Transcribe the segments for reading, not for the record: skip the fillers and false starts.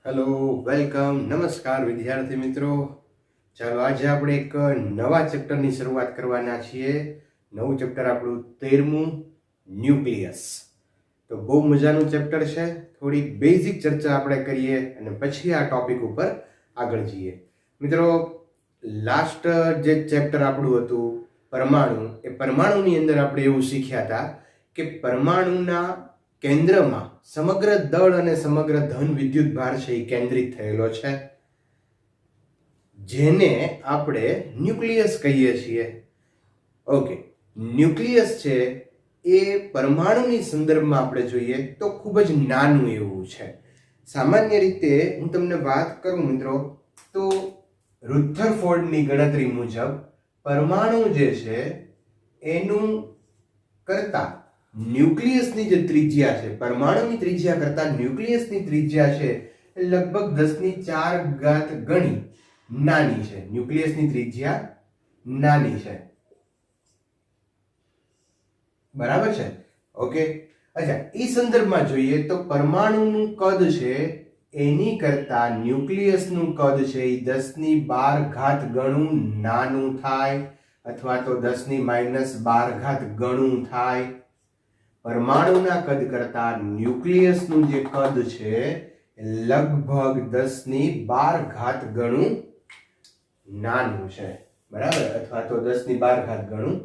Hello, welcome, નમસ્કાર વિદ્યાર્થી મિત્રો. ચાલો આજે આપણે એક નવા ચેપ્ટરની શરૂઆત કરવાના છીએ. નવું ચેપ્ટર આપણું 13મું, ન્યુક્લિયસ. તો બહુ મજાનું ચેપ્ટર છે. થોડી બેઝિક ચર્ચા આપણે કરીએ અને પછી આ ટોપિક ઉપર આગળ જઈએ. મિત્રો, લાસ્ટ જે ચેપ્ટર આપણું હતું પરમાણુ, એ પરમાણુની અંદર આપણે એવું શીખ્યા હતા કે પરમાણુના કેન્દ્રમાં સમગ્ર દળ અને સમગ્ર ધન વિદ્યુત ભાર છે એ કેન્દ્રિત થયેલો છે, જેને આપણે ન્યુક્લિયસ કહીએ છીએ. ઓકે, ન્યુક્લિયસ છે એ પરમાણુની સંદર્ભમાં આપણે જોઈએ તો ખૂબ જ નાનું એવું છે. સામાન્ય રીતે હું તમને વાત કરું મિત્રો, તો રુથરફોર્ડની ગણતરી મુજબ પરમાણુ જે છે એનું કરતા ન્યુક્લિયસની જે ત્રિજ્યા છે, પરમાણુની ત્રિજ્યા કરતા ન્યુક્લિયસની ત્રિજ્યા છે એ લગભગ 10⁴ ગણી નાની છે. ન્યુક્લિયસની ત્રિજ્યા નાની છે, બરાબર છે? ઓકે, અચ્છા, એ સંદર્ભમાં જોઈએ તો પરમાણુનું કદ છે એની કરતા ન્યુક્લિયસનું કદ છે એ 10⁻12 ગણું નાનું થાય, અથવા તો 10⁻12 ગણું થાય. પરમાણુના કદ કરતા ન્યુક્લિયસનું જે કદ છે લગભગ 10⁻12 ગણું નાનું છે, બરાબર? અથવા તો 10⁻12 ગણું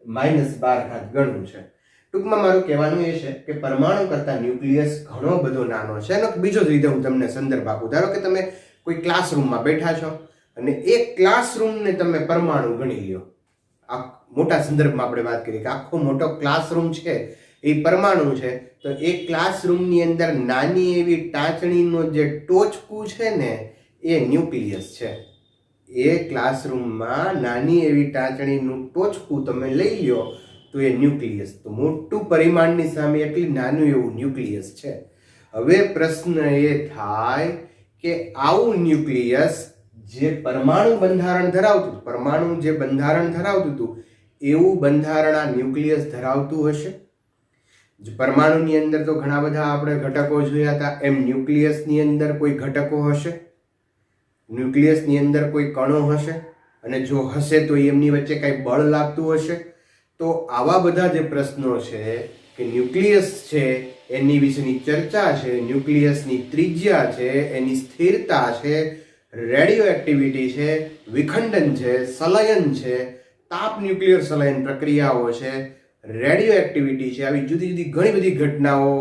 -12 ગણું છે. ટૂંકમાં મારું કહેવાનું એ છે કે પરમાણુ કરતા ન્યુક્લિયસ ઘણો બધો નાનો છે. એનો બીજો જ રીતે હું તમને સંદર્ભ આપું. ધારો કે તમે કોઈ ક્લાસરૂમમાં બેઠા છો અને એક ક્લાસરૂમને તમે પરમાણુ ગણી લ્યો. આ મોટા સંદર્ભમાં આપણે વાત કરીએ કે આખો મોટો ક્લાસરૂમ છે એ પરમાણુ છે, તો એ ક્લાસરૂમની અંદર નાની એવી ટાંચણીનો જે ટોચકું છે ને એ ન્યુક્લિયસ છે. એ ક્લાસરૂમમાં નાની એવી ટાંચણીનું ટોચકું તમે લઈ લો તો એ ન્યુક્લિયસ. તો મોટું પરિમાણની સામે એટલી નાનું એવું ન્યુક્લિયસ છે. હવે પ્રશ્ન એ થાય કે આવું ન્યુક્લિયસ જે પરમાણુ બંધારણ ધરાવતું, પરમાણુ જે બંધારણ ધરાવતું હતું એવું બંધારણ આ ન્યુક્લિયસ ધરાવતું હશે? પરમાણુની અંદર તો ઘણા બધા આપણે ઘટકો જોયા હતા, એમ ન્યુક્લિયસની અંદર કોઈ ઘટકો હશે? ન્યુક્લિયસની અંદર કોઈ કણો હશે? અને જો હશે તો એમની વચ્ચે કઈ બળ લાગતું હશે? તો આવા બધા જે પ્રશ્નો છે કે ન્યુક્લિયસ છે એની વિશેની ચર્ચા છે, ન્યુક્લિયસની ત્રિજ્યા છે, એની સ્થિરતા છે, રેડિયો એક્ટિવિટી છે, વિખંડન છે, સંલયન છે, તાપ ન્યુક્લિયર સંલયન પ્રક્રિયાઓ છે, રેડિયો એક્ટિવિટી છે, આવી જુદી જુદી ઘણી બધી ઘટનાઓ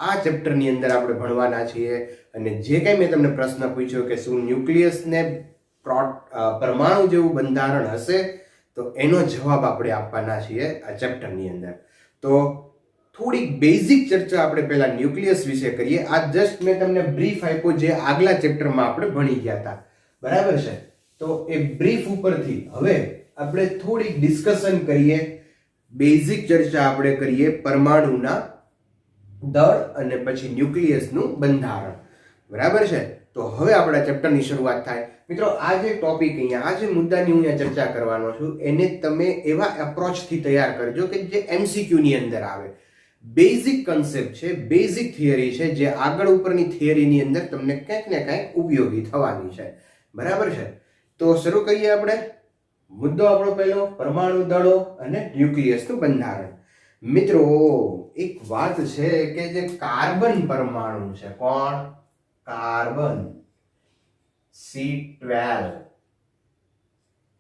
આ ચેપ્ટરની અંદર આપણે ભણવાના છીએ. અને જે કંઈ મેં તમને પ્રશ્ન પૂછ્યો કે શું ન્યુક્લિયસને પરમાણુ જેવું બંધારણ હશે, તો એનો જવાબ આપણે આપવાના છીએ આ ચેપ્ટરની અંદર. તો થોડીક બેઝિક ચર્ચા આપણે પહેલા ન્યુક્લિયસ વિશે કરીએ. આ જસ્ટ મેં તમને બ્રીફ આપ્યો જે આગલા ચેપ્ટરમાં આપણે ભણી ગયા હતા, બરાબર છે? તો એ બ્રીફ ઉપરથી હવે આપણે થોડીક ડિસ્કશન કરીએ, બેઝિક ચર્ચા આપણે કરીએ પરમાણુના દળ અને પછી ન્યુક્લિયસનું બંધારણ, બરાબર છે? તો હવે આપણા ચેપ્ટરની શરૂઆત થાય. મિત્રો, આ જે ટોપિક અહીંયા, આ જે મુદ્દાની હું અહીંયા ચર્ચા કરવાનો છું, એને તમે એવા એપ્રોચથી તૈયાર કરજો કે જે MCQ ની અંદર આવે. બેઝિક કન્સેપ્ટ છે, બેઝિક થિયરી છે, જે આગળ ઉપરની થિયરીની અંદર તમને કંઈક ને કંઈક ઉપયોગી થવાની છે, બરાબર છે? તો શરૂ કરીએ આપણે. મુદ્દો આપણો પહેલો, પરમાણુ દળો અને ન્યુક્લિયસનું બંધારણ. મિત્રો, એક વાત છે કે જે કાર્બન પરમાણુ છે, કોણ? કાર્બન C12,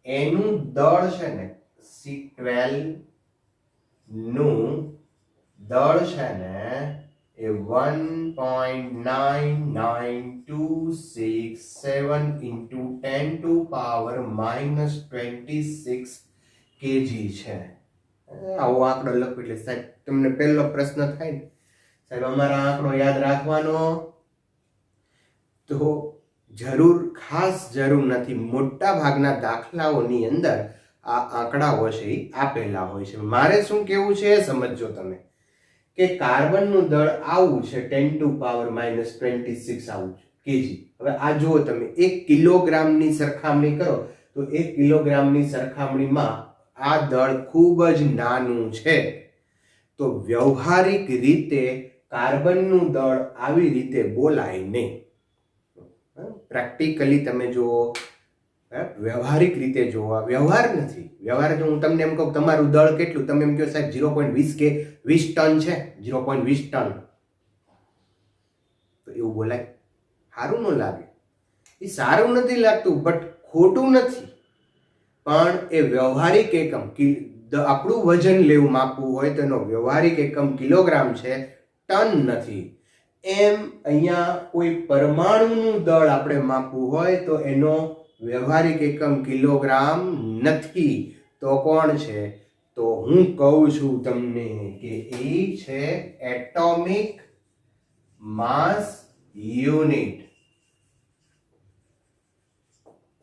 એનું દળ છે ને C12 નું દળ છે ને એ 1.99267 into 10⁻26 kg છે. આવો આંકડો લખો એટલે સાહેબ તમને પહેલો પ્રશ્ન થાય ને, સાહેબ અમારા આંકડો યાદ રાખવાનો, તો જરૂર, ખાસ જરૂર નથી. મોટા ભાગના દાખલાઓની અંદર આ આંકડાઓ છે એ આપેલા હોય છે. મારે શું કહેવું છે એ સમજો તમે કે કાર્બનનું દળ આવું છે 10⁻26 આવું કેજી. હવે આ જુઓ તમે, 1 કિલોગ્રામની સરખામણી કરો તો 1 કિલોગ્રામની સરખામણીમાં આ દળ ખૂબ જ નાનું છે. તો વ્યવહારિક રીતે કાર્બનનું દળ આવી રીતે બોલાય નહીં. પ્રેક્ટિકલી તમે જુઓ, વ્યવહારિક રીતે જોવા, વ્યવહાર નથી, વ્યવહાર જો હું તમને એમ કહું તમારું દળ કેટલું, તમે એમ કહો સાહેબ 0.20 કે 20 ટન છે, 0.20 ટન, તો એવું બોલાય? સારું ન લાગે. એ સારું નથી લાગતું, બટ ખોટું નથી, પણ એ વ્યવહારિક એકમ, આપણું વજન લેવું માપવું હોય તો એનો વ્યવહારિક એકમ કિલોગ્રામ છે, ટન નથી. એમ અહીંયા કોઈ પરમાણુનું દળ આપણે માપવું હોય તો એનો વ્યવહારિક એકમ કિલોગ્રામ નથી. તો કોણ છે? તો હું કહું છું તમને કે એ છે એટોમિક માસ યુનિટ.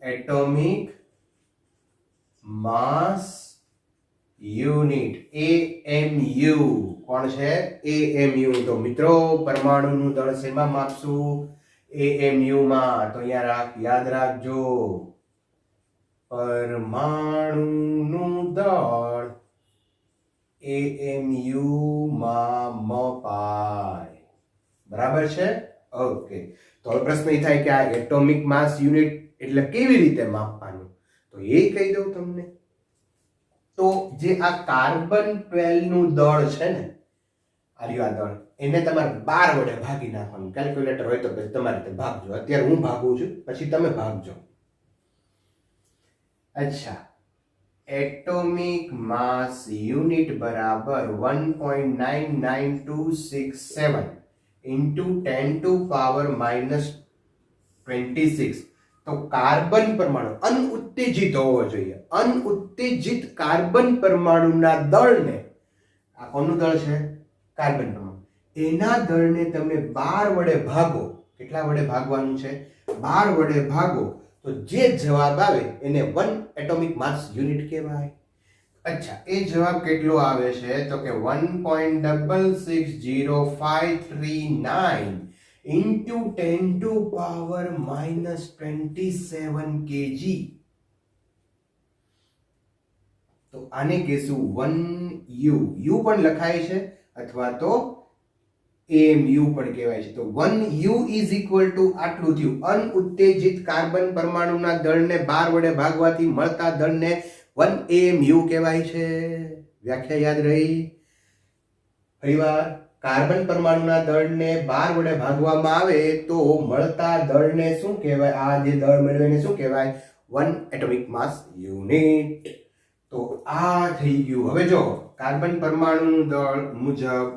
એટોમિક માસ યુનિટ, AMU. કોણ છે? AMU. તો મિત્રો પરમાણુનું દળ શેમાં માપશું? AMU માં. તો અહીંયા યાદ રાખજો, પરમાણુનું દળ AMU માં મપાય. બરાબર છે? ઓકે. તો હવે પ્રશ્ન એ થાય કે આ એટોમિક માસ યુનિટ એટલે કેવી રીતે માપવાનું? તો એ કહી દઉં તમને. તો જે આ કાર્બન 12 નું દળ છે ને, આ દળ, એને તમારે 12 વડે ભાગી નાખવાનું. કેલ્ક્યુલેટર હોય તો તમારે રીતે ભાગજો. અત્યારે હું ભાગું છું, પછી તમે ભાગજો. અચ્છા, એટોમિક માસ યુનિટ બરાબર 1.99267 ઇન્ટુ 10⁻⁻26. તો કાર્બન પરમાણુ અનઉત્તેજિત હોવો જોઈએ. અનઉત્તેજિત કાર્બન પરમાણુના દળને, આ કોનું દળ છે? કાર્બન પરમાણુ. એના દળને તમે 12 વડે ભાગો. કેટલા વડે ભાગવાનું છે? 12 વડે ભાગો તો જે જવાબ આવે એને 1 એટોમિક માસ યુનિટ કહેવાય. અચ્છા, એ જવાબ કેટલો આવે છે? તો કે 1.660539 ઇન્ટુ 10⁻⁻27 kg. તો આને કહેશું 1U. U પણ લખાય છે અથવા તો AMU પણ કહેવાય છે. તો 1U ઇઝ ઇક્વલ ટુ આટલું થયું. અનઉત્તેજિત કાર્બન પરમાણુના દળને 12 વડે ભાગવાથી મળતા દળને 1AMU કહેવાય છે. વ્યાખ્યા યાદ રહી? ફરીવાર, કાર્બન પરમાણુના દળને 12 વડે ભાગવામાં આવે તો મળતા દળને શું કહેવાય? આ જે દળ મળ્યું એને શું કહેવાય? 1 એટોમિક માસ યુનિટ. તો આ થઈ ગયું. હવે જો કાર્બન પરમાણુનું દળ મુજબ,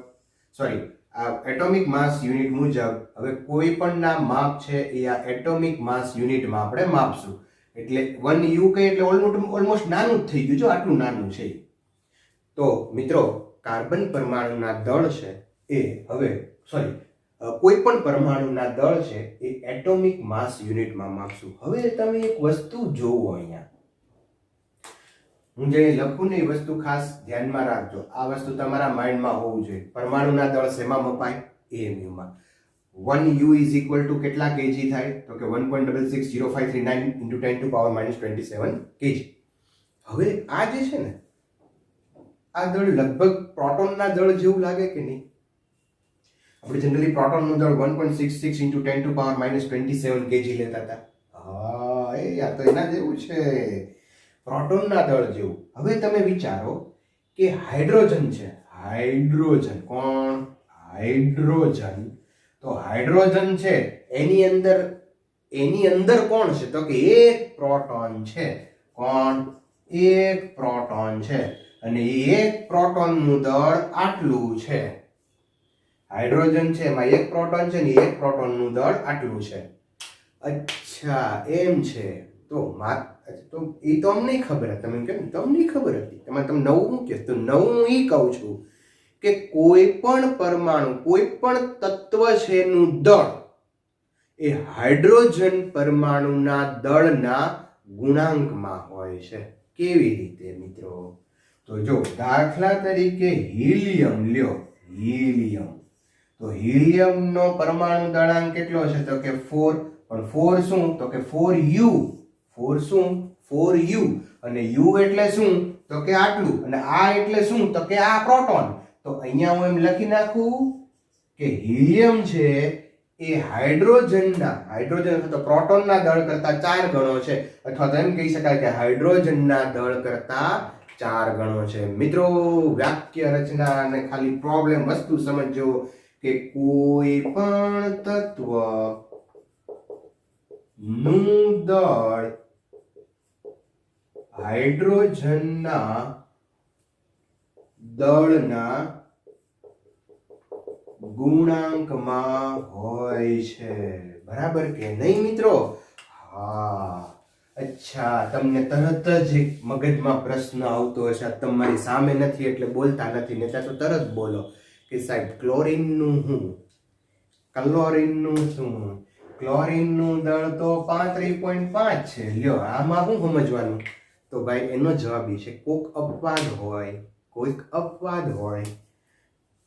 સોરી, આ એટોમિક માસ યુનિટ મુજબ હવે કોઈ પણ ના માપ છે એ આ એટોમિક માસ યુનિટમાં આપણે માપશું. એટલે 1U કહીએ એટલે ઓલમોસ્ટ નાનું જ થઈ ગયું. જો આટલું નાનું છે. તો મિત્રો કાર્બન પરમાણુના દળ છે એ હવે, સોરી, કોઈ પણ પરમાણુના દળ છે એ એટોમિક માસ યુનિટમાં માપશું. હવે તમે એક વસ્તુ જોવો અહીંયા, હું જે લખું ને એ વસ્તુ ખાસ ધ્યાનમાં રાખજો. આ વસ્તુ તમારા માઇન્ડમાં હોવું જોઈએ. પરમાણુના દળ શેમાં મપાય? AMU માં. 1U ઇઝ ઇક્વલ ટુ કેટલા kg થાય? તો કે 1.660539 ઇન્ટુ 10⁻⁻27 kg. હવે આ જે છે ને, આ દળ લગભગ પ્રોટોનના દળ જેવું લાગે કે નહીં? આપણે જનરલી પ્રોટોનનું દળ 1.66 ઇન્ટુ 10⁻⁻27 kg લેતા હતા. હા, એ આ તો એના જેવું છે, પ્રોટોનના દળ જેવું. હવે તમે વિચારો કે હાઇડ્રોજન છે, હાઇડ્રોજન. કોણ? હાઇડ્રોજન. તો હાઇડ્રોજન છે, એની અંદર કોણ છે? તો કે એક પ્રોટોન છે. કોણ? એક પ્રોટોન છે. અને એક પ્રોટોનનું દળ આટલું છે. હાઇડ્રોજન છે, એમાં એક પ્રોટોન છે ને એક પ્રોટોનનું દળ આટલું છે. અચ્છા, એમ છે. તો એ તો અમને ખબર હતી. તમે કેમ તમને ખબર હતી? તમે નવું શું કહે? તો નવું એ કહું છું કે કોઈ પણ પરમાણુ, કોઈ પણ તત્વ છે એનું દળ એ હાઇડ્રોજન પરમાણુના દળના ગુણાંકમાં હોય છે. કેવી રીતે મિત્રો? તો જો દાખલા તરીકે હિલિયમ લ્યો, હિલિયમ. તો હિલિયમનો પરમાણુ દળાંક કેટલો છે? તો કે 4. પણ 4 શું? તો કે 4U. 4 શું? 4U. અને U એટલે શું? તો કે આટલું. અને આ એટલે શું? તો કે આ પ્રોટોન. તો અહીંયા હું એમ લખી નાખું કે હિલિયમ છે એ હાઇડ્રોજન અથવા તો પ્રોટોનના દળ કરતા 4 ગણો છે, અથવા તો એમ કહી શકાય કે હાઇડ્રોજનના દળ કરતા 4 ગણો છે. મિત્રો વાક્ય રચના અને ખાલી પ્રોબ્લેમ વસ્તુ સમજજો કે કોઈ પણ તત્વ નું દળ હાઇડ્રોજનના દળના ગુણાંકમાં હોય છે. બરાબર કે નહીં મિત્રો? હા. અચ્છા, તમને તરત જ એક મગજમાં પ્રશ્ન આવતો હશે, તમારી સામે નથી એટલે બોલતા નથી, ને તો તરત બોલો કે સાહેબ ક્લોરીનનું શું, ક્લોરીનનું શું? ક્લોરીનનું દળ તો 35.5 છે. લ્યો, આમાં શું સમજવાનું? તો ભાઈ એનો જવાબ છે કોઈક અપવાદ હોય, કોઈક અપવાદ હોય.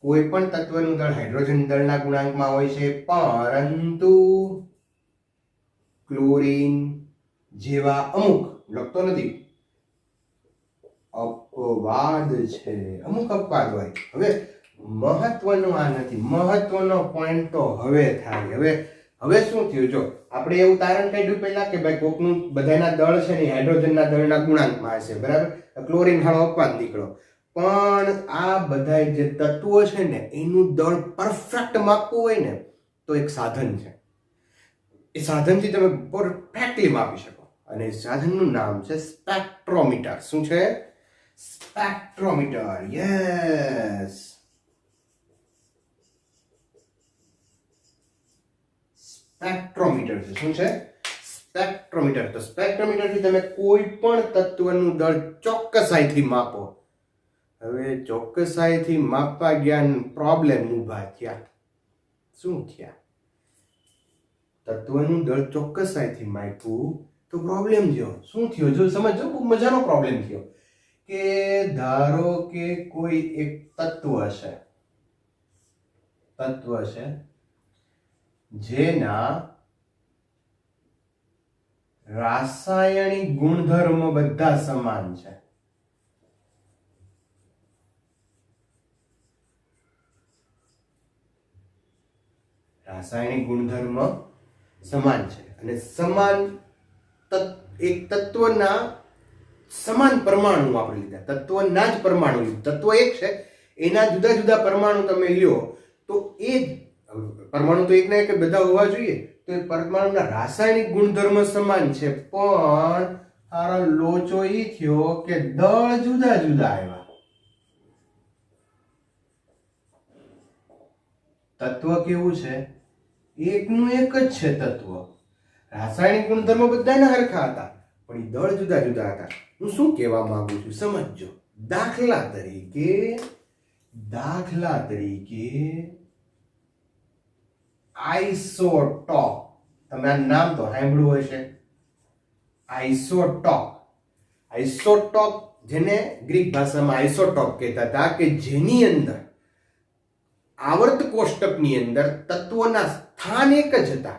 કોઈ પણ તત્વનું દળ હાઇડ્રોજન દળના ગુણાંકમાં હોય છે, પરંતુ ક્લોરીન જેવા અમુક, લખતો નથી, અપવાદ છે, અમુક અપવાદ હોય. હવે મહત્વનો આ નથી, મહત્વનો પોઈન્ટ તો હવે થાય. હવે શું થયું? જો આપણે એવું તારણ કાઢ્યું પહેલા કે ભાઈ કોકનું બધાના દળ છે ને હાઇડ્રોજનના દળના ગુણાંકમાં હશે, બરાબર? ક્લોરીન હાળો અપવાદ નીકળો. પણ આ બધા જે તત્વો છે ને એનું દળ પરફેક્ટ માપવું હોય ને તો એક સાધન છે. એ સાધનથી તમે પરફેક્ટલી માપી શકો, અને સાધનનું નામ છે સ્પેક્ટ્રોમીટર. શું છે? સ્પેક્ટ્રોમીટર. યસ, સ્પેક્ટ્રોમીટર છે. શું છે? સ્પેક્ટ્રોમીટર. તો સ્પેક્ટ્રોમીટરથી તમે કોઈ પણ તત્વનું દળ ચોક્કસાઈથી માપો. હવે ચોક્કસાઈથી માપવા ગયા, પ્રોબ્લેમ ઊભા થયા. શું થયા? તત્વનું દળ ચોક્કસાઈથી માપ્યું તો પ્રોબ્લેમ થયો. શું થયો? જો સમજો, બહુ મજાનો પ્રોબ્લેમ થયો કે ધારો કે કોઈ એક તત્વ છે જેના રાસાયણિક ગુણધર્મો બધા સમાન છે. રાસાયણિક ગુણધર્મ સમાન છે અને સમાન એક તત્વના સમાન પરમાણુ આપણે લીધા, તત્વના જ પરમાણુ લીધા. તત્વ એક છે, એના જુદા જુદા પરમાણુ તમે લ્યો તો એ પરમાણુ તો એક ના એક બધા હોવા જોઈએ, તો એ પરમાણુના રાસાયણિક ગુણધર્મ સમાન છે, પણ આરો લોચો ઈ થયો કે દળ જુદા જુદા આવ્યા. તત્વ કેવું છે? એકનું એક જ છે તત્વ, રાસાયણિક ગુણધર્મો બધાના સરખા હતા, પણ એ દળ જુદા જુદા હતા. હું શું કહેવા માંગુ છું સમજજો. દાખલા તરીકે આઇસોટોપ, તમે આ નામ તો સાંભળ્યું હશે. આઇસોટોપ જેને ગ્રીક ભાષામાં આઇસોટોપ કહેતા હતા, કે જેની અંદર આવર્ત કોષ્ટકની અંદર તત્વોના સ્થાન એક જ હતા,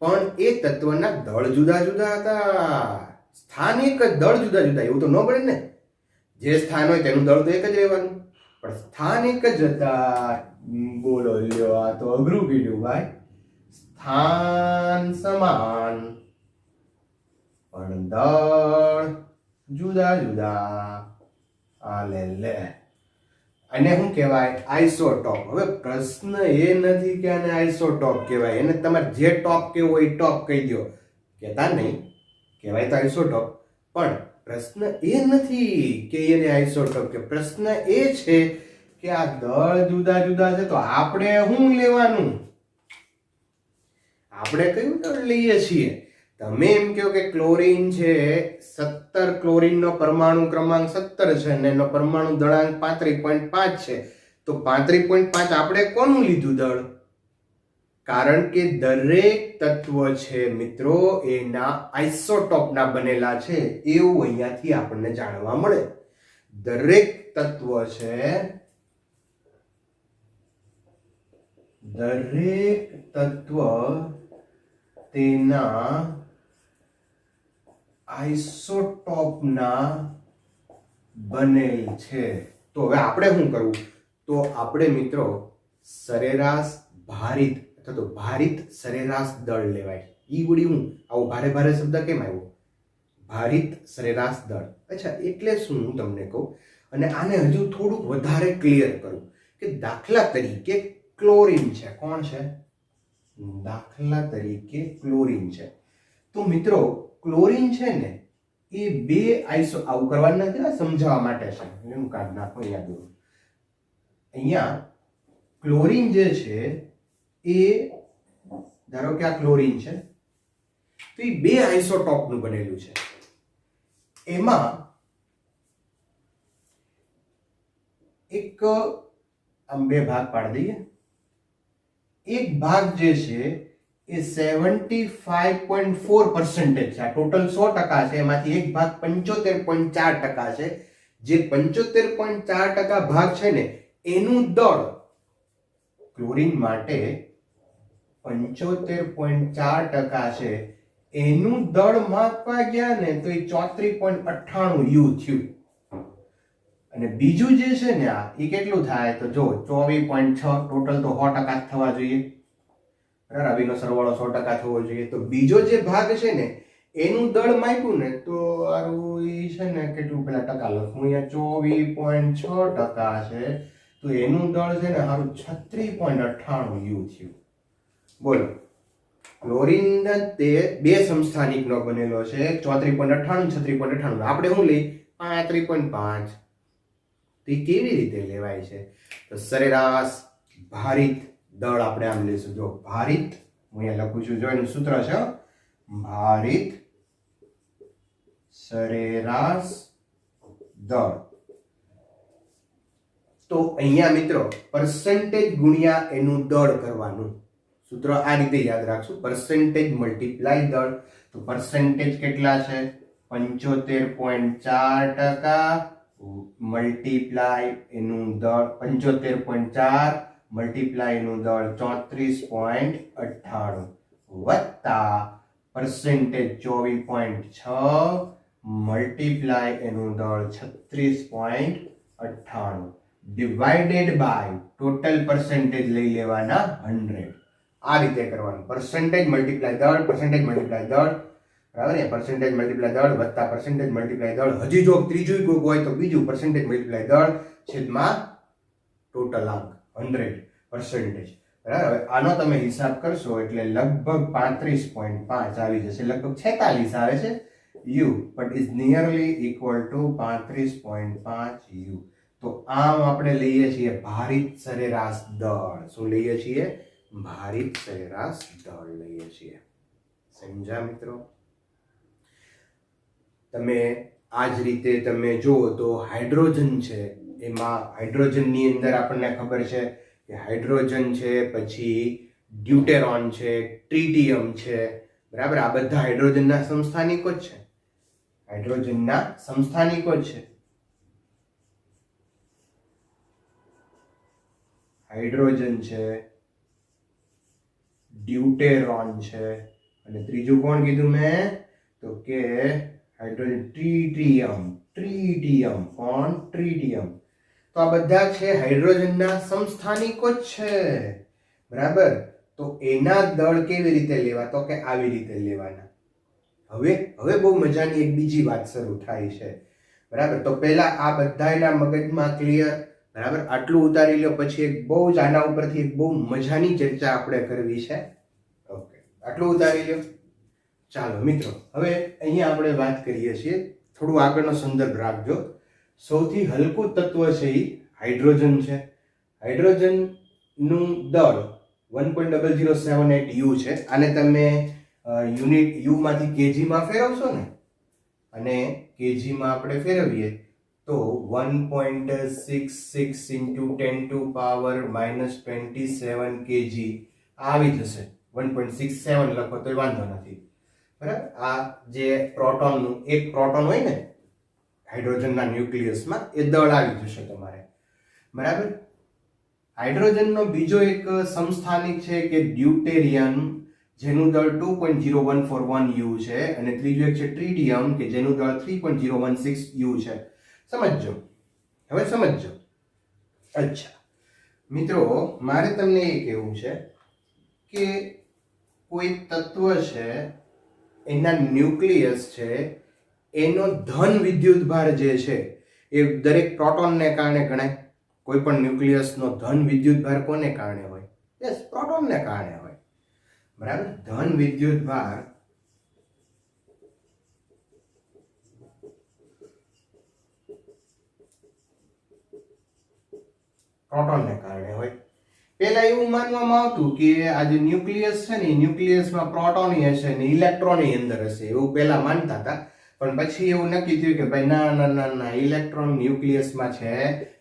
પણ એ તત્વના દળ જુદા જુદા હતા. સ્થાન એક જ, દળ જુદા જુદા, એવું તો ન પડે ને. જે સ્થાન હોય તેનું દળ તો એક જ રહેવાનું, પણ સ્થાન એક જ હતા. બોલો લ્યો, આ તો અઘરું કીધું ભાઈ. સ્થાન સમાન પણ દળ જુદા જુદા. આ લે અને શું કહેવાય? આઇસોટોપ. હવે પ્રશ્ન એ નથી કે આને આઇસોટોપ કહેવાય, એને તમારે જે ટોપ કેવો હોય ટોપ કહી દો, કહેતા નહીં, કહેવાય તો આઇસોટોપ. પણ પ્રશ્ન એ નથી કે એને આઇસોટોપ કે, પ્રશ્ન એ છે કે આ દળ જુદા જુદા છે તો આપણે શું લેવાનું? આપણે કયું દળ લઈએ છીએ? તમે એમ કહો કે ક્લોરીન છે 17, ક્લોરીનનો પરમાણુ ક્રમાંક 17 છે અને એનો પરમાણુ દળાંક 35.5 છે, તો 35.5 આપણે કોનું લીધું દળ? કારણ કે દરેક તત્વ છે મિત્રો એના આઇસોટોપના બનેલા છે, એવું અહીંયાથી આપણને જાણવા મળે. દરેક તત્વ તેના આઇસોટોપના બનેલ છે. તો હવે આપણે શું કરવું? તો આપણે મિત્રો સરેરાશ ભારિત તો ભારિત સરેરાશ દળ લેવાય. ઈ વળી હું આવો ભારે ભારે શબ્દ કેમ આવ્યો? ભારિત સરેરાશ દળ. અચ્છા, એટલે શું હું તમને કહું અને આને હજુ થોડુંક વધારે ક્લિયર કરું કે દાખલા તરીકે ક્લોરીન છે. કોણ છે? દાખલા તરીકે ક્લોરીન છે. તો મિત્રો ક્લોરીન છે ને એ બે આઈસો, આવું કરવાનું નથી, સમજાવવા માટે છે. એનું કાર્ડ નાખો અહીંયા દૂર. અહીંયા ક્લોરીન જે છે એ ધારો કે આ ક્લોરીન છે તો એ બે આઇસોટોપનું બનેલું છે. એમાં એક આમ બે ભાગ પાડી દઈએ. એક ભાગ જે છે એ 75.4% છે. આ ટોટલ 100% છે, એમાંથી એક ભાગ 75.4% છે. જે 75.4% ભાગ છે ને એનું દળ ક્લોરીન માટે 75.4% છે. એનું દળ માપવા ગયા ને તો એ 34.98 યુ થયું. અને બીજું જે છે ને આ એ કેટલું થાય તો જો 24.6, ટોટલ તો 100% થવા જોઈએ. બરાબર, આવીનો સરવાળો 100% થવો જોઈએ. તો બીજો જે ભાગ છે ને એનું દળ માપ્યું ને તો આરું ઈ છે ને કેટલું પેલા ટકા લખું અહીંયા 24.6% છે. તો એનું દળ છે ને હારું 36.98 યુ થયું. બોલો, ક્લોરીન તે બે સમસ્થાનિકનો બનેલો છે. 34.98 36.98. આપણે શું લઈ 35.5. તો એ કેવી રીતે લેવાય છે? તો સરેરાશ ભારિત દળ આપણે આમ લઈશું. જો ભારિત, હું અહીંયા લખું છું, જો એનું સૂત્ર છે ભારિત સરેરાશ દળ. તો અહીંયા મિત્રો પરસેન્ટેજ ગુણ્યા એનું દળ કરવાનું. સૂત્ર આ રીતે યાદ રાખશું, પરસેન્ટેજ મલ્ટીપ્લાય દળ. તો પરસેન્ટેજ કેટલા છે? 75.4% મલ્ટીપ્લાય એનું દળ 75.4 મલ્ટીપ્લાય એનું દળ 34.98 વત્તા પરસેન્ટેજ 24.6 મલ્ટીપ્લાય એનું દળ 36.98 ડિવાઇડેડ બાય ટોટલ પરસેન્ટેજ લઈ લેવાના 100. આ રીતે કરવાનું. પરસેન્ટેજ મલ્ટીપ્લાય દળ, પરસેન્ટેજ મલ્ટીપ્લાય દળ, બરાબર. એ પરસેન્ટેજ મલ્ટીપ્લાય દળ વત્તા પરસેન્ટેજ મલ્ટીપ્લાય દળ. હજી જો ત્રીજું કોઈ હોય તો બીજું પરસેન્ટેજ મલ્ટીપ્લાય દળ છેદમાં ટોટલ અંક 100%. બરાબર. હવે આનો તમે હિસાબ કરશો એટલે લગભગ 35.5 આવી જશે. લગભગ 46 આવે છે you, but is nearly equal to 35.5 you. તો આમ આપણે લઈએ છીએ ભારિત સરેરાશ દળ. શું લઈએ છીએ? ભારિત સરેરાશ દળ લઈએ છીએ. સમજ્યા મિત્રો? તમે આ જ રીતે તમે જુઓ તો હાઇડ્રોજન છે, એમાં હાઇડ્રોજનની અંદર આપણને ખબર છે કે હાઇડ્રોજન છે, પછી ડ્યુટેરોન છે, ટ્રિટિયમ છે, બરાબર. આ બધા હાઇડ્રોજનના સમસ્થાનિકો જ છે. હાઇડ્રોજનના સમસ્થાનિકો જ છે. હાઇડ્રોજન છે, ડ્યુટેરોન છે, અને ત્રીજું કોણ કીધું મેં? તો કે હાઇડ્રોજન ટ્રિટિયમ. ટ્રિટિયમ કોણ? ટ્રિટિયમ. તો આ બધા છે હાઇડ્રોજનના સમસ્થાનિકો જ છે, બરાબર. તો એના દળ કેવી રીતે લેવા? તો કે આવી રીતે લેવાના. હવે બહુ મજાની એક બીજી વાત શરૂ થાય છે, બરાબર. તો પહેલા આ બધાના મગજમાં ક્લિયર, બરાબર. આટલું ઉતારી લો, પછી એક બહુ જ આના ઉપરથી એક બહુ મજાની ચર્ચા આપણે કરવી છે. ઓકે, આટલું ઉતારી લો. ચાલો મિત્રો, હવે અહીંયા આપણે વાત કરીએ છીએ, થોડું આગળનો સંદર્ભ રાખજો. સૌથી હલકું તત્વ છે એ હાઇડ્રોજન છે. હાઇડ્રોજનનું દળ 1.0078 યુ છે. આને તમે યુનિટ યુ માંથી કેજીમાં ફેરવશો ને, અને કેજીમાં આપણે ફેરવીએ તો 1.66 × 10⁻⁻27 કેજી આવી જશે. 1.67 લખો તો વાંધો નથી, બરાબર. આ જે પ્રોટોનનું એક પ્રોટોન હોય ને હાઇડ્રોજનના ન્યુક્લિયસમાં, એ દળ આવી જશે તમારે, બરાબર. હાઇડ્રોજનનો બીજો એક સમસ્થાનિક છે કે ડ્યુટેરિયમ, જેનું દળ 2.0141 યુ છે, અને ત્રીજું એક છે ટ્રિટિયમ કે જેનું દળ 3.016 યુ છે. સમજજો, હવે સમજજો. અચ્છા મિત્રો, મારે તમને એ કહેવું છે કે કોઈ તત્વ છે એના ન્યુક્લિયસ છે એનો ધન વિદ્યુતભાર જે છે એ દરેક પ્રોટોનને કારણે ગણાય. કોઈ પણ ન્યુક્લિયસનો ધન વિદ્યુતભાર કોને કારણે હોય? યસ, પ્રોટોનને કારણે હોય. બરાબર. ધન વિદ્યુતભાર પ્રોટોનને કારણે હોય. પહેલા એવું માનવામાં આવતું કે આ જે ન્યુક્લિયસ છે ને, ન્યુક્લિયસમાં પ્રોટોન હશે ને ઇલેક્ટ્રોન અંદર હશે, એવું પહેલા માનતા હતા. પણ પછી એવું નક્કી થયું કે ભાઈ ના ના ના ના, ઇલેક્ટ્રોન ન્યુક્લિયસમાં છે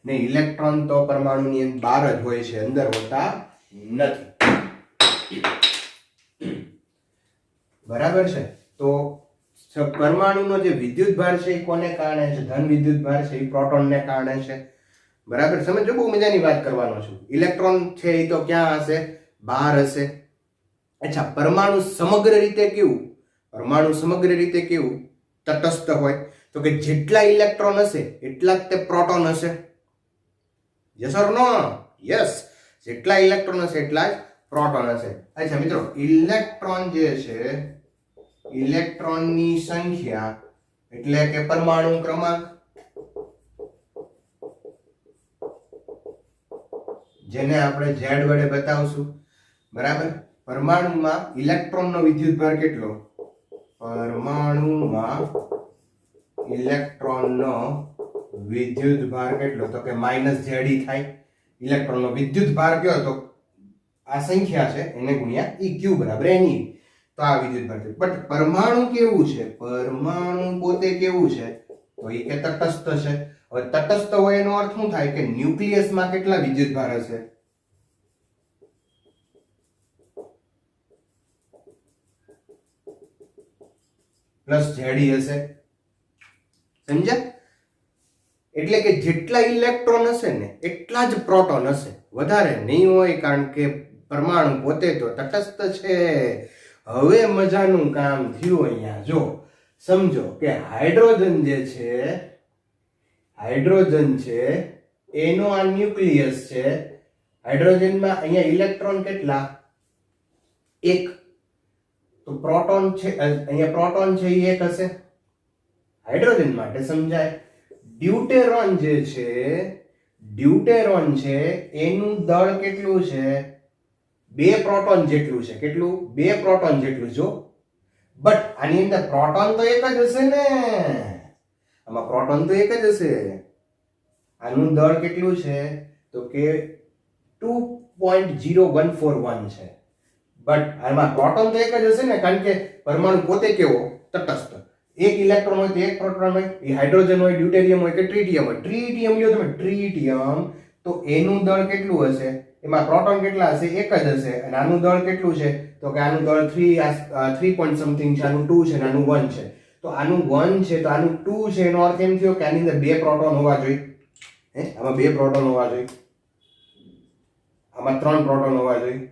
ને, ઇલેક્ટ્રોન તો પરમાણુની બહાર જ હોય છે, અંદર હોતા નથી. બરાબર છે. તો પરમાણુનો જે વિદ્યુતભાર છે એ કોને કારણે છે? ધન વિદ્યુતભાર છે એ પ્રોટોનને કારણે છે. બરાબર. સમજો, બહુ મજાની વાત કરવાનો છું. ઇલેક્ટ્રોન છે એ તો ક્યાં હશે? બહાર હશે. અચ્છા, પરમાણુ સમગ્ર રીતે કેવું? પરમાણુ સમગ્ર રીતે કેવું? તટસ્થ હોય. તો કે જેટલા ઇલેક્ટ્રોન હશે એટલા જ તે પ્રોટોન હશે. Yes or no? યસ. જેટલા ઇલેક્ટ્રોન હશે એટલા જ પ્રોટોન હશે. અચ્છા મિત્રો, ઇલેક્ટ્રોન જે છે, ઇલેક્ટ્રોનની સંખ્યા એટલે કે પરમાણુ ક્રમાંક, જેને આપણે Z વડે બતાવશું. બરાબર. પરમાણુમાં ઇલેક્ટ્રોનનો વિદ્યુતભાર કેટલો? પરમાણુમાં ઇલેક્ટ્રોનનો વિદ્યુતભાર કેટલો? તો કે -Ze થાય. ઇલેક્ટ્રોનનો વિદ્યુતભાર કયો? તો આ સંખ્યા છે એને ગુણ્યા EQ બરાબર Ne. તો આ વિદ્યુતભાર છે. બટ પરમાણુ કેવું છે? પરમાણુ પોતે કેવું છે? તો એ કે તટસ્થ છે. હવે તટસ્થ હોય એનો અર્થ શું થાય? કે ન્યુક્લિયસમાં કેટલા વિદ્યુતભાર હશે? પ્લસ Ze હશે. સમજ્યા? એટલે કે જેટલા ઇલેક્ટ્રોન હશે ને એટલા જ પ્રોટોન હશે, વધારે નહીં હોય, કારણ કે પરમાણુ પોતે તો તટસ્થ છે. હવે મજાનું કામ થયું અહીંયા. જો સમજો કે હાઇડ્રોજન જે છે, હાઇડ્રોજન છે એનો આ ન્યુક્લિયસ છે. હાઇડ્રોજનમાં અહીંયા ઇલેક્ટ્રોન કેટલા? એક. તો પ્રોટોન છે અહીંયા, પ્રોટોન છે એ એક હશે. હાઇડ્રોજન માટે સમજાય. ડ્યુટેરોન જે છે, ડ્યુટેરોન છે એનું દળ કેટલું છે? 2 પ્રોટોન જેટલું છે. કેટલું? 2 પ્રોટોન જેટલું. જો બટ આની અંદર પ્રોટોન તો એક જ હશે ને, આમાં પ્રોટોન તો એક જ હશે. આનું દળ કેટલું છે? તો કે 2.0141 છે. બટ આમાં પ્રોટોન તો એક જ હશે ને, કારણ કે પરમાણુ પોતે કેવો? તટસ્થ. એક ઇલેક્ટ્રોન હોય તો એક પ્રોટોન હોય. એ હાઇડ્રોજન હોય, ડ્યુટેરિયમ હોય કે ટ્રિટિયમ હોય. ટ્રિટિયમ લ્યો તમે, ટ્રિટિયમ, તો એનું દળ કેટલું હશે? એમાં પ્રોટોન કેટલા હશે? એક જ હશે. અને આનું દળ કેટલું છે? તો કે આનું દળ 3 point something છે, આનું 2 છે અને આનું 1 છે. તો આનું 1 છે તો આનું 2 છે, એનો અર્થ એમ થયો કે આની અંદર 2 પ્રોટોન હોવા જોઈએ. આમાં 2 પ્રોટોન હોવા જોઈએ, આમાં 3 પ્રોટોન હોવા જોઈએ.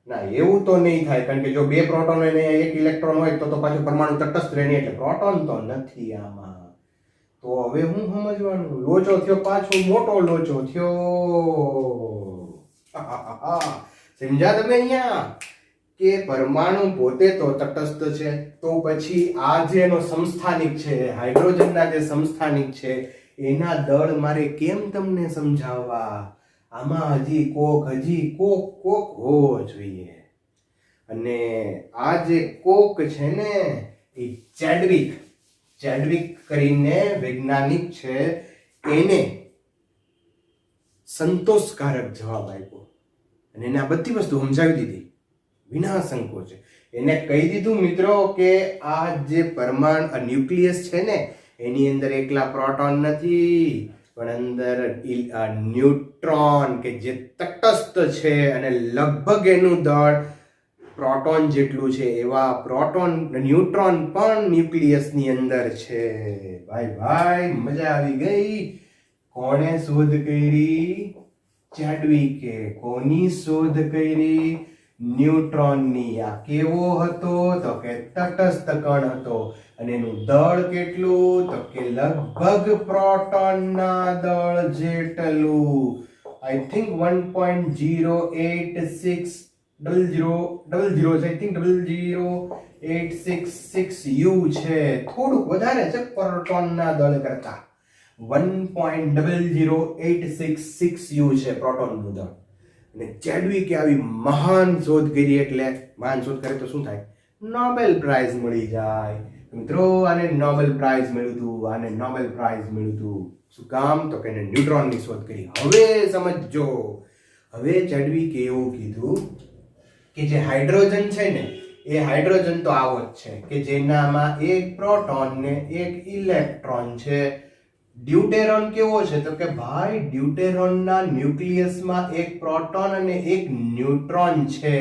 ના, એવું તો નહીં થાય, કારણ કે જો 2 પ્રોટોન હોય ને એક ઇલેક્ટ્રોન હોય તો પાછું પરમાણુ તટસ્થ રહે નહીં, એટલે પ્રોટોન તો નથી આમાં. તો હવે હું સમજવાનું, લોચો થયો, પાછો મોટો લોચો થયો. સમજ્યા તમે અહીંયા કે પરમાણુ પોતે તો તટસ્થ છે, તો પછી આ જે એનો સમસ્થાનિક છે, હાઇડ્રોજનના જે સમસ્થાનિક છે એના દળ મારે કેમ તમને સમજાવવા? આમાં હજી કોક હોવો જોઈએ. અને આ જે કોક છે ને એ ચેડવિક કરીને વૈજ્ઞાનિક છે, એને સંતોષકારક જવાબ આપ્યો અને એને આ બધી વસ્તુ સમજાવી દીધી વિના સંકોચે. એને કહી દીધું મિત્રો કે આ જે પરમાણુ ન્યુક્લિયસ છે ને એની અંદર એકલા પ્રોટોન નથી, પણ અંદર ન્યુટ્રોન કે જે તટસ્થ છે અને લગભગ એનું દળ પ્રોટોન જેટલું છે, એવા પ્રોટોન ન્યુટ્રોન પણ ન્યુક્લિયસની અંદર છે. ભાઈ મજા આવી ગઈ. કોણે શોધ કરી? ચેડવિકે. કોની શોધ કરી? ન્યુટ્રોનની. આ કેવો હતો? તો કે તટસ્થ કણ હતો. અને એનું દળ કેટલું? તો કે લગભગ પ્રોટોનના દળ જેટલું. આઈ થિંક 1.086 000 છે, આઈ થિંક 00866 u છે, થોડુંક વધારે છે પ્રોટોનના દળ કરતા. 1.00866 u છે પ્રોટોનનું દળ. અને ચેડવિકે આવી મહાન શોધ કરી, એટલે મહાન શોધ કરે તો શું થાય? નોબેલ પ્રાઇઝ મળી જાય. મિત્રો, આને નોબેલ પ્રાઇઝ મળ્યું હતું, આને નોબેલ પ્રાઇઝ મળ્યું હતું. શું કામ? તો કે ન્યુટ્રોનની શોધ કરી. હવે સમજો, હવે ચેડવિકે એવું કીધું કે જે હાઇડ્રોજન છે ને, એ હાઇડ્રોજન તો આવો જ છે કે જેનામાં એક પ્રોટોન ને એક ઇલેક્ટ્રોન છે. ડ્યુટેરોન કેવો છે? તો કે ભાઈ ડ્યુટેરોનના ન્યુક્લિયસમાં એક પ્રોટોન અને એક ન્યુટ્રોન છે,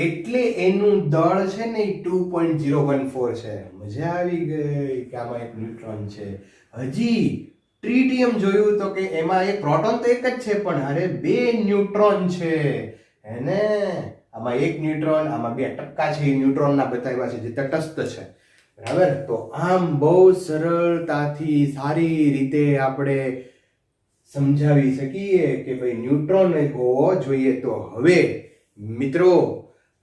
એટલે એનું દળ છે ને 2.014 છે. મજા આવી ગઈ કે આમાં એક ન્યુટ્રોન છે. હજી ટ્રિટિયમ જોયું તો કે એમાં એક પ્રોટોન તો એક જ છે, પણ અરે બે ન્યુટ્રોન છે એને. આમાં એક ન્યુટ્રોન, આમાં બે ટપકા છે, એ ન્યુટ્રોનના બતાવ્યા છે જે તટસ્થ છે. બરાબર? તો આમ બહુ સરળતાથી સારી રીતે આપણે સમજાવી શકીએ કે ભાઈ ન્યુટ્રોન હોવો જોઈએ. તો હવે મિત્રો,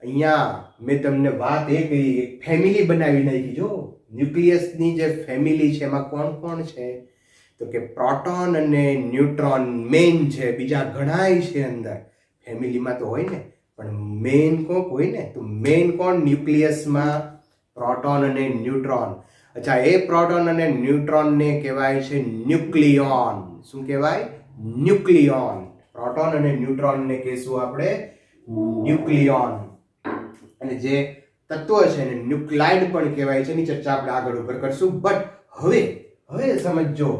અહીંયા મેં તમને વાત એ કરી, એક ફેમિલી બનાવી નાખી. જો ન્યુક્લિયસની જે ફેમિલી છે એમાં કોણ કોણ છે? તો કે પ્રોટોન અને ન્યુટ્રોન મેઇન છે, બીજા ઘણાય છે અંદર. ફેમિલીમાં તો હોય ને, પણ મેઇન કોણ હોય ને? તો મેઇન કોણ ન્યુક્લિયસમાં? પ્રોટોન અને ન્યુટ્રોન. અચ્છા, એ પ્રોટોન અને ન્યુટ્રોનને કહેવાય છે ન્યુક્લિયોન. શું કહેવાય? ન્યુક્લિયોન. પ્રોટોન અને ન્યુટ્રોનને કહેશું આપણે ન્યુક્લિયોન. અને જે તત્વ છે એને ન્યુક્લાઇડ પણ કહેવાય છે. એની ચર્ચા આપણે આગળ ઉપર કરશું. બટ હવે સમજો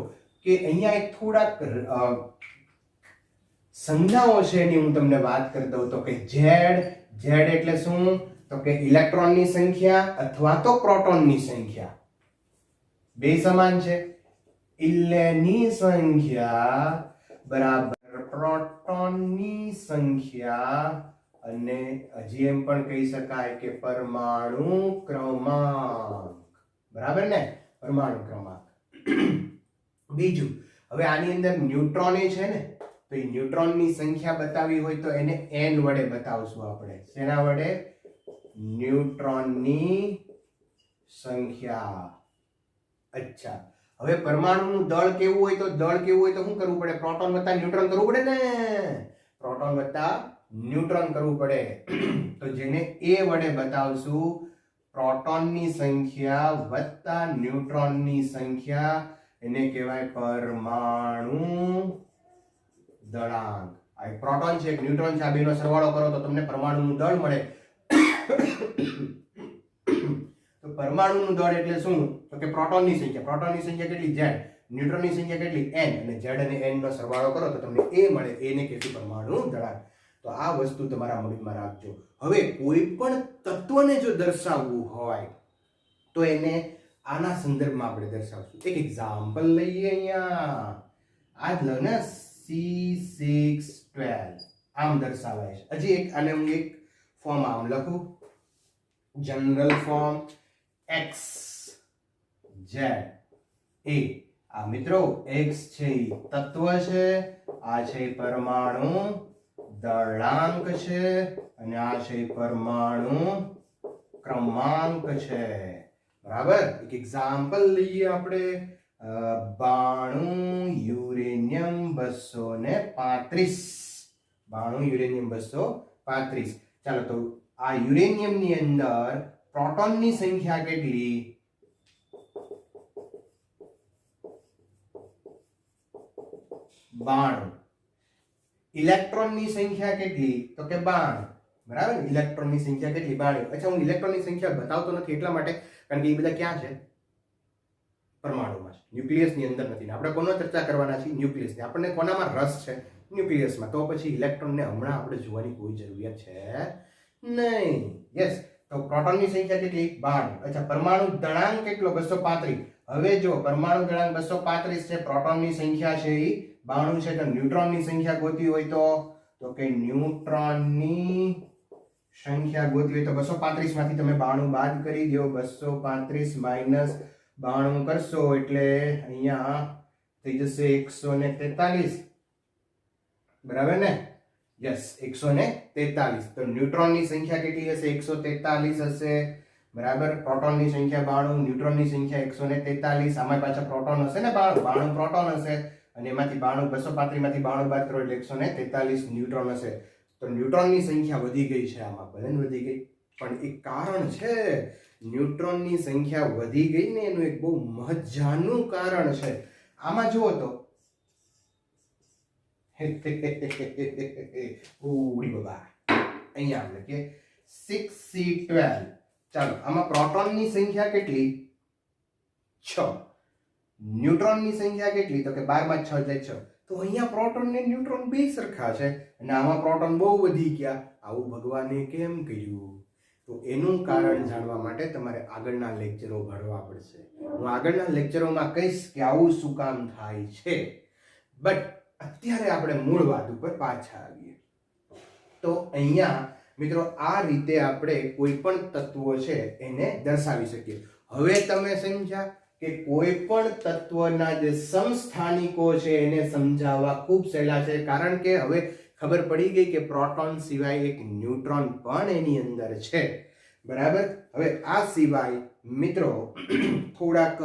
કે અહીંયા એક થોડાક સંજ્ઞાઓ છે એની હું તમને વાત કરી દઉં. તો કે ઝેડ એટલે શું? તો કે ઇલેક્ટ્રોનની સંખ્યા અથવા તો પ્રોટોનની સંખ્યા. બે સમાન છે. ઇલેની સંખ્યા બરાબર પ્રોટોનની સંખ્યા, અને હજી એમ પણ કહી શકાય કે પરમાણુ ક્રમાંક. બરાબર ને? પરમાણુ ક્રમાંક. બીજું, હવે આની અંદર ન્યુટ્રોન છે ને, તો એ ન્યુટ્રોનની સંખ્યા બતાવી હોય તો એને n વડે બતાવશું આપણે. શેના વડે? ન્યુટ્રોનની સંખ્યા. અચ્છા, હવે પરમાણુનું દળ કેવું હોય તો શું કરવું પડે? પ્રોટોન વત્તા ન્યુટ્રોન કરવું પડે ને. પ્રોટોન વત્તા ન્યુટ્રોન કરવું પડે. તો જેને a વડે બતાવશું, પ્રોટોનની સંખ્યા વત્તા ન્યુટ્રોનની સંખ્યા, એને કહેવાય પરમાણુ દળાંક. આ એક પ્રોટોન છે, એક ન્યુટ્રોન છે, આ બેનો સરવાળો કરો તો તમને પરમાણુનું દળ મળે. તો પરમાણુનું દળ એટલે શું? તો કે પ્રોટોનની સંખ્યા. પ્રોટોનની સંખ્યા કેટલી? z. ન્યુટ્રોનની સંખ્યા કેટલી? n. અને z અને n નો સરવાળો કરો તો તમને a મળે. a ને કહેશું પરમાણુ દળાંક. તો આ વસ્તુ તમારા મગજમાં રાખજો. હવે કોઈ પણ તત્વને જો દર્શાવવું હોય તો એને આના સંદર્ભમાં આપણે દર્શાવશું. એક એક્ઝામ્પલ લઈએ. અહીંયા આ જ લો ને, C612 આમ દર્શાવાય છે. હજી એક આને હું એક ફોર્મ આમ લખું, general form x z a. આ મિત્રો x છે તત્વ છે, આ છે પરમાણુ દળાંક છે, અને આ છે પરમાણુ ક્રમાંક છે. બરાબર? એક એક્ઝામ્પલ લઈએ આપણે. 92 યુરેનિયમ 235. 92 યુરેનિયમ 235. ચાલો, તો આ યુરેનિયમની અંદર પ્રોટોનની સંખ્યા કેટલી? 92. ઇલેક્ટ્રોનની સંખ્યા કેટલી? તો કે 92. બરાબર? ઇલેક્ટ્રોનની સંખ્યા કેટલી? 92. અચ્છા, હું ઇલેક્ટ્રોનની સંખ્યા બતાવતો નથી એટલા માટે કારણ કે એ બધા ક્યાં છે? પરમાણુમાં છે, ન્યુક્લિયસની અંદર નથી. આપણે કોનો ચર્ચા કરવાના છીએ? ન્યુક્લિયસની. આપણને કોનામાં રસ છે? ન્યુક્લિયસમાં. તો પછી ઇલેક્ટ્રોનને હમણાં આપણે જોવાની કોઈ જરૂરિયાત છે નહીં. યસ. તો પ્રોટોનની સંખ્યા કેટલી? 92. અચ્છા, પરમાણુ દળાંક કેટલો? 235. હવે જો પરમાણુ દળાંક 235 છે, પ્રોટોનની સંખ્યા છે એ 92 છે, તો ન્યુટ્રોનની સંખ્યા ગોતવી હોય તો કે ન્યુટ્રોનની સંખ્યા ગોતવી હોય તો 235 માંથી તમે 92 બાદ કરી દો. 235 માઈનસ 92 કરશો એટલે અહીંયા થઈ જશે 143. બરાબર ને? યસ 143. તો ન્યુટ્રોનની સંખ્યા કેટલી હશે? 143 હશે. બરાબર. પ્રોટોનની સંખ્યા 92, ન્યુટ્રોનની સંખ્યા 143. આમાં પાછા પ્રોટોન હશે ને 92 પ્રોટોન હશે અને એમાંથી 92 235 માંથી 92 બાદ કરો એટલે 143 ન્યુટ્રોન હશે. તો ન્યુટ્રોનની સંખ્યા વધી ગઈ છે આમાં, ભલે ને વધી ગઈ, પણ એક કારણ છે. ન્યુટ્રોનની સંખ્યા વધી ગઈ ને એનું એક બહુ મજાનું કારણ છે. આમાં જુઓ તો ઉડી બાબા, અહીંયા આપણે કે 6C12. ચાલો, આમાં પ્રોટોનની સંખ્યા કેટલી? 6. ન્યુટ્રોનની સંખ્યા કેટલી? તો કે 12 માં 6 જાય 6. તો અહીંયા પ્રોટોન ને ન્યુટ્રોન બે સરખા છે અને આમાં પ્રોટોન બહુ વધી ગયા. આવું ભગવાને કેમ કર્યું? તો એનું કારણ જાણવા માટે તમારે આગળના લેક્ચરો ભરવા પડશે. હું આગળના લેક્ચરોમાં કહીશ કે આવું શું કામ થાય છે. બટ અત્યારે આપણે મૂળ વાત ઉપર પાછા આવીએ. તો અહીંયા મિત્રો આ રીતે આપણે કોઈ પણ તત્વો છે એને દર્શાવી શકીએ. હવે તમે સમજ્યા કે કોઈ પણ તત્વના જે સમસ્થાનિકો છે એને સમજાવવા ખૂબ સહેલા છે, કારણ કે હવે ખબર પડી ગઈ કે પ્રોટોન સિવાય એક ન્યુટ્રોન પણ એની અંદર છે. બરાબર. હવે આ સિવાય મિત્રો થોડાક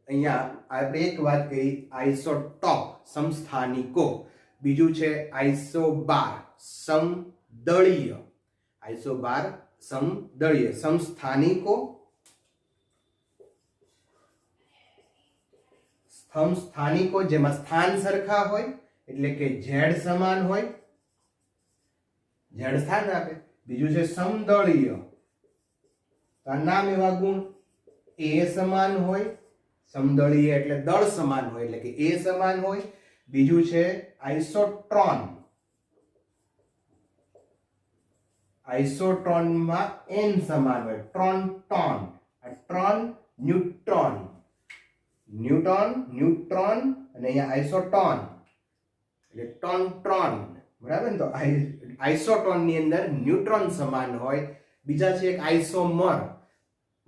અહીંયા આપણે એક વાત કહી, આઇસોટોપ સમસ્થાનિકો, બીજું છે આઇસોબાર સમદળીય. આઇસોબાર સમદળીય. સમસ્થાનિકો સમસ્થાનિકો જેમાં સ્થાન સરખા હોય એટલે કે ઝેડ સમાન હોય, ઝેડ સ્થાન આપે. બીજું છે સમદળીય, નામ એવા ગુણ, એ સમાન હોય. સમદળીય એટલે દળ સમાન હોય એટલે કે એ સમાન હોય. બીજું છે આઇસોટ્રોન. આઇસોટ્રોનમાં n સમાન હોય. ટ્રોન ટોન, ટ્રોન ન્યુટ્રોન, ન્યુટ્રોન ન્યુટ્રોન અને અહીંયા આઇસોટોન એટલે ટોન ટ્રોન. બરાબર ને? તો આઇસોટોન ની અંદર ન્યુટ્રોન સમાન હોય. બીજા છે એક આઇસોમર,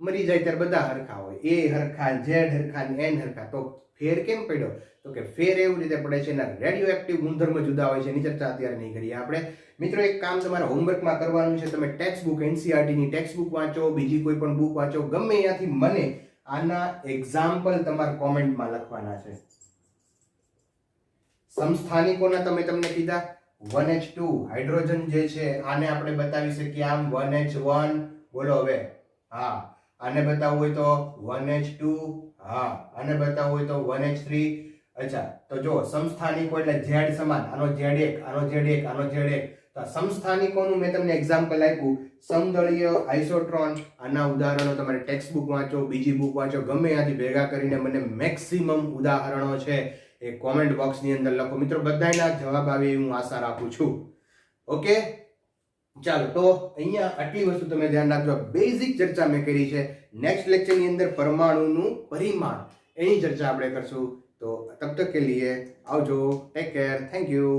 મરી જાય ત્યારે બધા હરખા હોય, એ હરખા, ઝેડ હરખા, એન હરખા. તો ફેર કેમ પડ્યો? તો કે ફેર એવું રીતે પડે છે, એના રેડિયો એક્ટિવ ગુણધર્મ જુદા હોય છે. એની ચર્ચા અત્યારે નહીં કરીએ આપણે. મિત્રો એક કામ તમારે હોમવર્કમાં કરવાનું છે. તમે ટેક્સ્ટ બુક, એનસીઆરટી ની ટેક્સ્ટ બુક વાંચો, બીજી કોઈ પણ બુક વાંચો, ગમે ત્યાંથી મને આના એક્ઝામ્પલ તમારે કોમેન્ટમાં લખવાના છે. સમસ્થાનિકોના તમને કીધા 1H2 હાઇડ્રોજન જે છે આને આપણે બતાવી શકીએ આમ 1H1. બોલો હવે. હા, આને બતાવવું હોય તો 1H2. હા, આને બતાવવું હોય તો 1H3. અચ્છા, તો જો સમસ્થાનિકો એટલે ઝેડ સમાન, આનો Z1, આનો Z1, આનો Z1. તો આ સમસ્થાનિકોનું મેં તમને એક્ઝામ્પલ આપ્યું. સમદળીય, આઇસોટ્રોન, આના ઉદાહરણો તમારે ટેક્સ્ટ બુક વાંચો, બીજી બુક વાંચો, ગમે ત્યાંથી ભેગા કરીને મને મેક્સિમમ ઉદાહરણો છે એ કોમેન્ટ બોક્સની અંદર લખો. મિત્રો બધાના જવાબ આવે એવું હું આશા રાખું છું. ઓકે, ચાલો, તો અહીંયા આટલી વસ્તુ તમે ધ્યાન રાખજો. બેઝિક ચર્ચા મેં કરી છે. નેક્સ્ટ લેક્ચરની અંદર પરમાણુનું પરિમાણ એની ચર્ચા આપણે કરશું. તો તબ તક કે લીએ આવજો, ટેક કેર, થેન્ક યુ.